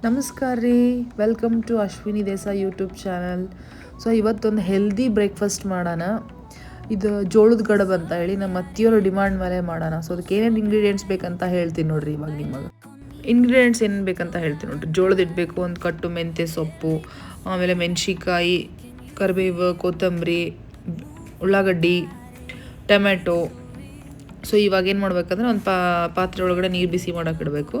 ನಮಸ್ಕಾರ ರೀ, welcome to Ashwini Desai YouTube channel. So ಇವತ್ತೊಂದು ಹೆಲ್ದಿ ಬ್ರೇಕ್ಫಾಸ್ಟ್ ಮಾಡೋಣ. ಇದು ಜೋಳದ ಗಡಬು ಅಂತ ಹೇಳಿ ನಮ್ಮ ಅತ್ತಿಯವರು ಡಿಮಾಂಡ್ ಮೇಲೆ ಮಾಡೋಣ. ಸೊ ಅದಕ್ಕೆ ಏನೇನು ಇಂಗ್ರೀಡಿಯೆಂಟ್ಸ್ ಬೇಕಂತ ಹೇಳ್ತೀನಿ ನೋಡಿರಿ. ಇವಾಗ ನಿಮಗೆ ಇಂಗ್ರೀಡಿಯೆಂಟ್ಸ್ ಏನೇನು ಬೇಕಂತ ಹೇಳ್ತೀನಿ ನೋಡಿರಿ. ಜೋಳದ ಇಡಬೇಕು, ಒಂದು ಕಟ್ಟು ಮೆಂತ್ಯ ಸೊಪ್ಪು, ಆಮೇಲೆ ಮೆಣಸಿಕಾಯಿ, ಕರಿಬೇವು, ಕೊತ್ತಂಬರಿ, ಉಳ್ಳಾಗಡ್ಡಿ, ಟೊಮೆಟೊ. ಸೊ ಇವಾಗ ಏನು ಮಾಡ್ಬೇಕಂದ್ರೆ ಒಂದು ಪಾತ್ರೆ ಒಳಗಡೆ ನೀರು ಬಿಸಿ ಮಾಡೋಕೆ ಇಡಬೇಕು.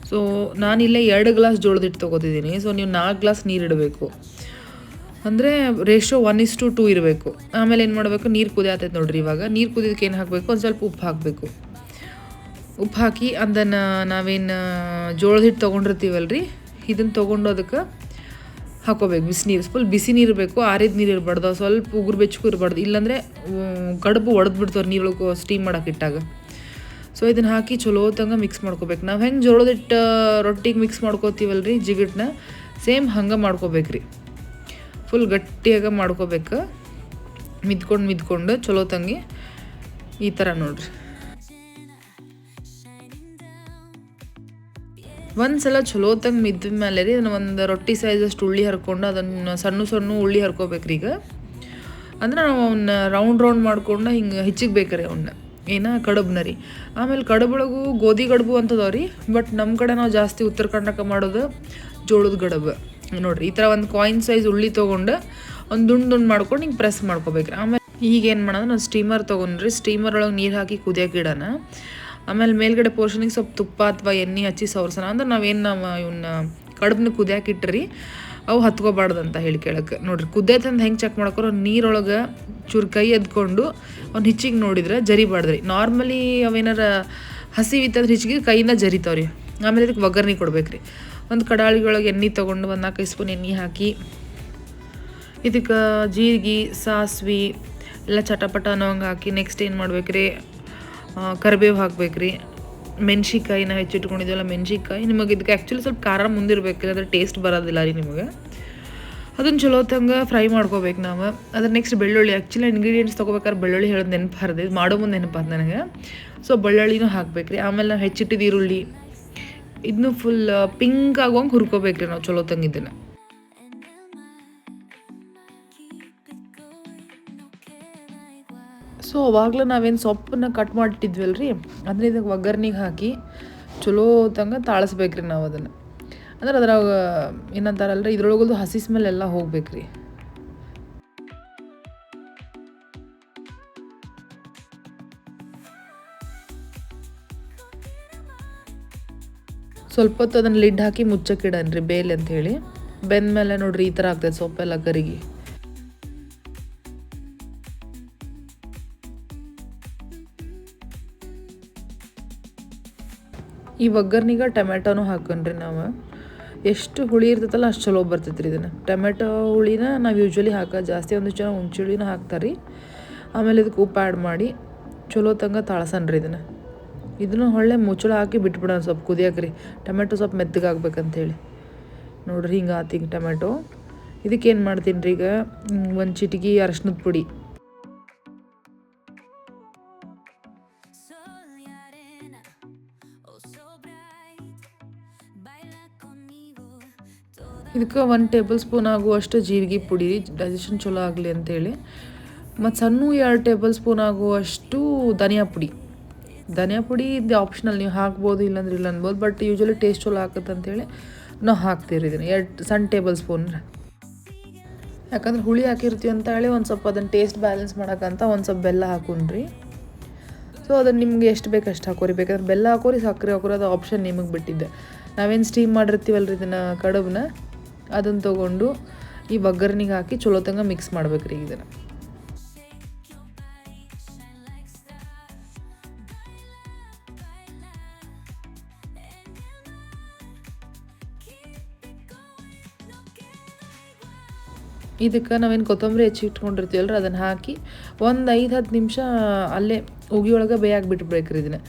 ಸೊ ನಾನಿಲ್ಲೇ 2 ಗ್ಲಾಸ್ ಜೋಳದ ಹಿಟ್ಟು ತೊಗೋತಿದ್ದೀನಿ. ಸೊ ನೀವು 4 ಗ್ಲಾಸ್ ನೀರು ಇಡಬೇಕು. ಅಂದರೆ ರೇಷೋ 1:2 ಇರಬೇಕು. ಆಮೇಲೆ ಏನು ಮಾಡಬೇಕು, ನೀರು ಕುದಿಯತ್ತೈತೆ ನೋಡಿರಿ. ಇವಾಗ ನೀರು ಕುದಿಯೋದಕ್ಕೆ ಏನು ಹಾಕಬೇಕು, ಒಂದು ಸ್ವಲ್ಪ ಉಪ್ಪು ಹಾಕಬೇಕು. ಉಪ್ಪು ಹಾಕಿ ಅದನ್ನು ನಾವೇನು ಜೋಳದ ಹಿಟ್ಟು ತೊಗೊಂಡಿರ್ತೀವಲ್ರಿ, ಇದನ್ನು ತೊಗೊಂಡು ಅದಕ್ಕೆ ಹಾಕೋಬೇಕು. ಬಿಸಿನೀರು, ಫುಲ್ ಬಿಸಿ ನೀರು ಇರಬೇಕು, ಆರಿದ ನೀರು ಇರಬಾರ್ದು, ಸ್ವಲ್ಪ ಉಗುರು ಬೆಚ್ಚಗೂ ಇರಬಾರ್ದು. ಇಲ್ಲಾಂದರೆ ಕಡುಬು ಒಡೆದ್ಬಿಡ್ತಾವೆ ನೀರೊಳಗೆ ಸ್ಟೀಮ್ ಮಾಡೋಕೆ ಇಟ್ಟಾಗ. ಸೊ ಇದನ್ನು ಹಾಕಿ ಚಲೋ ತಂಗ ಮಿಕ್ಸ್ ಮಾಡ್ಕೋಬೇಕು. ನಾವು ಹೆಂಗೆ ಜೋಳದ ಹಿಟ್ಟು ರೊಟ್ಟಿಗೆ ಮಿಕ್ಸ್ ಮಾಡ್ಕೋತೀವಲ್ರಿ ಜಿಗಿಟ್ಟನ್ನ, ಸೇಮ್ ಹಂಗೆ ಮಾಡ್ಕೋಬೇಕ್ರಿ. ಫುಲ್ ಗಟ್ಟಿಯಾಗ ಮಾಡ್ಕೋಬೇಕು. ಮಿದ್ಕೊಂಡು ಚಲೋ ತಂಗಿ ಈ ಥರ ನೋಡ್ರಿ. ಒಂದು ಸಲ ಚಲೋ ತಂಗ ಮಿದ್ದ ಮೇಲೆ ರೀ ಅದನ್ನು ಒಂದು ರೊಟ್ಟಿ ಸೈಜಷ್ಟು ಉಳ್ಳಿ ಹರ್ಕೊಂಡು ಅದನ್ನು ಸಣ್ಣ ಉಳ್ಳಿ ಹರ್ಕೋಬೇಕ್ರಿ. ಈಗ ಅಂದ್ರೆ ನಾವು ಅವನ್ನ ರೌಂಡ್ ಮಾಡ್ಕೊಂಡು ಹಿಂಗೆ ಹೆಚ್ಚಿಗೆ ಅವನ್ನ ಕಡುಬನ್ನ ರೀ. ಆಮೇಲೆ ಕಡುಬೊಳಗೂ ಗೋಧಿ ಗಡುಬು ಅಂತದವ್ರಿ. ಬಟ್ ನಮ್ಮ ಕಡೆ ನಾವು ಜಾಸ್ತಿ ಉತ್ತರ ಕರ್ನಾಟಕ ಮಾಡೋದು ಜೋಳದ ಗಡುಬು ನೋಡಿರಿ. ಈ ಥರ ಒಂದು ಕಾಯಿನ್ ಸೈಜ್ ಉಳ್ಳಿ ತೊಗೊಂಡು ಒಂದು ದುಂಡು ಮಾಡ್ಕೊಂಡು ಹಿಂಗೆ ಪ್ರೆಸ್ ಮಾಡ್ಕೋಬೇಕ್ರಿ. ಆಮೇಲೆ ಈಗೇನು ಮಾಡೋದು, ನಾನು ಸ್ಟೀಮರ್ ತೊಗೊಂಡ್ರಿ. ಸ್ಟೀಮರ್ ಒಳಗೆ ನೀರು ಹಾಕಿ ಕುದಿಯೋಕೆ ಇಡೋಣ. ಆಮೇಲೆ ಮೇಲ್ಗಡೆ ಪೋರ್ಷನಿಗೆ ಸ್ವಲ್ಪ ತುಪ್ಪ ಅಥವಾ ಎಣ್ಣೆ ಹಚ್ಚಿ ಸವರ್ಸೋಣ. ಅಂದ್ರೆ ಇವನ್ನ ಕಡುಬನ್ನ ಕುದಿಯೋಕೆ ಇಟ್ರಿ ಅವು ಹತ್ಕೋಬಾರ್ದು ಅಂತ ಹೇಳಿ ಕೇಳಕ್ಕೆ ನೋಡಿರಿ. ಕುದ್ದೈತಂದು ಹೆಂಗೆ ಚೆಕ್ ಮಾಡ್ಕೊರೋ, ನೀರೊಳಗೆ ಚೂರು ಕೈ ಎದ್ಕೊಂಡು ಅವ್ನು ಹಿಚ್ಚಿಗೆ ನೋಡಿದ್ರೆ ಜರಿಬಾರ್ದ್ರಿ. ನಾರ್ಮಲಿ ಅವೇನಾರ ಹಸಿವಿತ್ತಂದ್ರೆ ಹಿಚ್ಚಿಗೆ ಕೈಯಿಂದ ಜರಿತಾವ್ರಿ. ಆಮೇಲೆ ಇದಕ್ಕೆ ಒಗ್ಗರಣೆ ಕೊಡ್ಬೇಕ್ರಿ. ಒಂದು ಕಡಾಳಿಯೊಳಗೆ ಎಣ್ಣೆ ತೊಗೊಂಡು ಒಂದು 4 ಸ್ಪೂನ್ ಎಣ್ಣೆ ಹಾಕಿ ಇದಕ್ಕೆ ಜೀರಿಗೆ, ಸಾಸಿವೆ ಎಲ್ಲ ಚಟಪಟ ಅನ್ನೋಂಗೆ ಹಾಕಿ ನೆಕ್ಸ್ಟ್ ಏನು ಮಾಡ್ಬೇಕ್ರಿ, ಕರಿಬೇವು ಹಾಕ್ಬೇಕ್ರಿ. ಮೆಣ್ಸಿಕಾಯಿ ನಾವು ಹೆಚ್ಚಿಟ್ಕೊಂಡಿದ್ದೀವಲ್ಲ ಮೆಣ್ಸಿಕಾಯಿ, ನಿಮಗೆ ಇದಕ್ಕೆ ಆ್ಯಕ್ಚುಲಿ ಸ್ವಲ್ಪ ಖಾರ ಮುಂದಿರ್ಬೇಕು, ಅದ್ರ ಟೇಸ್ಟ್ ಬರೋದಿಲ್ಲ ರೀ ನಿಮಗೆ. ಅದನ್ನು ಚಲೋ ತಂಗ ಫ್ರೈ ಮಾಡ್ಕೋಬೇಕು ನಾವು. ಅದ್ರ ನೆಕ್ಸ್ಟ್ ಬೆಳ್ಳುಳ್ಳಿ. ಆ್ಯಕ್ಚುಲಿ ಇಂಗ್ರೀಡಿಯೆಂಟ್ಸ್ ತೊಗೋಬೇಕಾದ್ರೆ ಬೆಳ್ಳುಳ್ಳಿ ಹೇಳೋದು ನೆನಪಾರ್ದು, ಇದು ಮಾಡೋ ಮುಂದೆ ನೆನಪಾದ ನನಗೆ. ಸೊ ಬೆಳ್ಳುಳ್ಳಿನೂ ಹಾಕ್ಬೇಕ್ರಿ. ಆಮೇಲೆ ನಾವು ಹೆಚ್ಚಿಟ್ಟಿದ್ದು ಈರುಳ್ಳಿ ಇದನ್ನು ಫುಲ್ ಪಿಂಕ್ ಆಗೋಂಗೆ ಹುರ್ಕೋಬೇಕ್ರಿ ನಾವು ಚಲೋ ತಂಗ ಇದನ್ನು. ಸೊ ಅವಾಗಲೂ ನಾವೇನು ಸೊಪ್ಪನ್ನ ಕಟ್ ಮಾಡಿಟ್ಟಿದ್ವಲ್ರಿ, ಅದನ್ನ ಇದಕ್ಕೆ ಒಗ್ಗರ್ನಿಗೆ ಹಾಕಿ ಚಲೋ ತಂಗ ತಾಳಿಸ್ಬೇಕ್ರಿ ನಾವು ಅದನ್ನು. ಅಂದ್ರೆ ಅದ್ರಾಗ ಏನಂತಾರಲ್ರಿ, ಇದ್ರೊಳಗದು ಹಸಿ ಸ್ಮೆಲ್ ಎಲ್ಲ ಹೋಗ್ಬೇಕ್ರಿ. ಸ್ವಲ್ಪ ಹೊತ್ತು ಅದನ್ನು ಲಿಡ್ ಹಾಕಿ ಮುಚ್ಚಕ್ಕಿಡನ್ರಿ ಬೇಲೆ ಅಂಥೇಳಿ. ಬೆಂದ್ಮೇಲೆ ನೋಡ್ರಿ ಈ ಥರ ಆಗ್ತದೆ ಸೊಪ್ಪೆಲ್ಲ ಕರಿಗಿ. ಈ ಒಗ್ಗರ್ನಿಗೆ ಟೊಮೆಟೊನೂ ಹಾಕೊಂಡ್ರಿ ನಾವು. ಎಷ್ಟು ಹುಳಿ ಇರ್ತೈತಲ್ಲ ಅಷ್ಟು ಚಲೋ ಬರ್ತೈತೆ ರೀ ಇದನ್ನು. ಟೊಮೆಟೊ ಹುಳಿನ ನಾವು ಯೂಶ್ವಲಿ ಹಾಕೋದು ಜಾಸ್ತಿ. ಒಂದು ಜನ ಹುಣ್ಸೆ ಹುಳಿನ ಹಾಕ್ತಾರೆ ರೀ. ಆಮೇಲೆ ಇದಕ್ಕೆ ಉಪ್ಪು ಆ್ಯಡ್ ಮಾಡಿ ಚಲೋ ತಂಗ ತಾಳ್ಸನ್ರಿ ಇದನ್ನು ಹೊಳ್ಳೆ ಮುಚ್ಚಳ ಹಾಕಿ ಬಿಟ್ಬಿಡೋಣ ಸ್ವಲ್ಪ ಕುದಿಯೋಕೆ ರೀ. ಟೊಮೆಟೊ ಸ್ವಲ್ಪ ಮೆತ್ತಗಾಗ್ಬೇಕಂತೇಳಿ ನೋಡ್ರಿ. ಹಿಂಗೆ ಆತು ಹಿಂಗೆ ಟೊಮೆಟೊ. ಇದಕ್ಕೇನು ಮಾಡ್ತೀನಿ ರೀ, ಈಗ ಒಂದು ಚಿಟಿಕೆ ಅರಶಿನದ ಪುಡಿ, ಇದಕ್ಕೆ 1 ಟೇಬಲ್ ಸ್ಪೂನ್ ಆಗುವಷ್ಟು ಜೀರಿಗೆ ಪುಡಿ, ಡೈಜೆಷನ್ ಚಲೋ ಆಗಲಿ ಅಂತೇಳಿ. ಮತ್ತು ಸಣ್ಣ 2 ಟೇಬಲ್ ಸ್ಪೂನ್ ಆಗುವಷ್ಟು ಧನಿಯಾ ಪುಡಿ ಇದು ಆಪ್ಷನಲ್, ನೀವು ಹಾಕ್ಬೋದು ಇಲ್ಲಾಂದ್ರೆ ಇಲ್ಲ ಅನ್ಬೋದು. ಬಟ್ ಯೂಶ್ವಲಿ ಟೇಸ್ಟ್ ಚಲೋ ಆಗುತ್ತೆ ಅಂತೇಳಿ ನಾವು ಹಾಕ್ತೀವಿ ಇದನ್ನು 2 ಸಣ್ಣ ಟೇಬಲ್ ಸ್ಪೂನ್. ಯಾಕಂದ್ರೆ ಹುಳಿ ಹಾಕಿರ್ತೀವಿ ಅಂತ ಹೇಳಿ ಒಂದು ಸ್ವಲ್ಪ ಅದನ್ನು ಟೇಸ್ಟ್ ಬ್ಯಾಲೆನ್ಸ್ ಮಾಡೋಕ್ಕಂತ ಒಂದು ಸ್ವಲ್ಪ ಬೆಲ್ಲ ಹಾಕೊಂಡ್ರಿ. ಸೊ ಅದನ್ನು ನಿಮ್ಗೆ ಎಷ್ಟು ಬೇಕು ಅಷ್ಟು ಹಾಕೋರಿ. ಬೇಕಾದ್ರೆ ಬೆಲ್ಲ ಹಾಕೋರಿ, ಸಕ್ಕರೆ ಹಾಕೋರಿ, ಅದು ಆಪ್ಷನ್ ನಿಮಗೆ ಬಿಟ್ಟಿದ್ದೆ. ನಾವೇನು ಸ್ಟೀಮ್ ಮಾಡಿರ್ತೀವಲ್ರಿ ಇದನ್ನು ಕಡುಬನ್ನ, ಅದನ್ನು ತೊಗೊಂಡು ಈ ಒಗ್ಗರ್ನಿಗೆ ಹಾಕಿ ಚಲೋ ತಂಗ ಮಿಕ್ಸ್ ಮಾಡ್ಬೇಕ್ರಿ ಇದನ್ನು. ಇದಕ್ಕೆ ನಾವೇನು ಕೊತ್ತಂಬರಿ ಹೆಚ್ಚಿಟ್ಕೊಂಡಿರ್ತೀವಲ್ರಿ ಅದನ್ನು ಹಾಕಿ ಒಂದು 5-10 ನಿಮಿಷ ಅಲ್ಲೇ ಉಗಿಯೊಳಗೆ ಬೇಯಾಗಿ ಬಿಟ್ಬಿಡ್ಬೇಕ್ರಿ ಇದನ್ನು.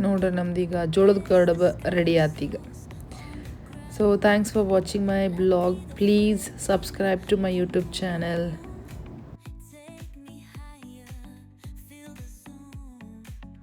ನೋಡ್ರಿ ನಮ್ದೀಗ ಜೋಳದ ಕಡುಬು ರೆಡಿ ಆತೀಗ. So thanks for watching my blog. Please subscribe to my YouTube channel.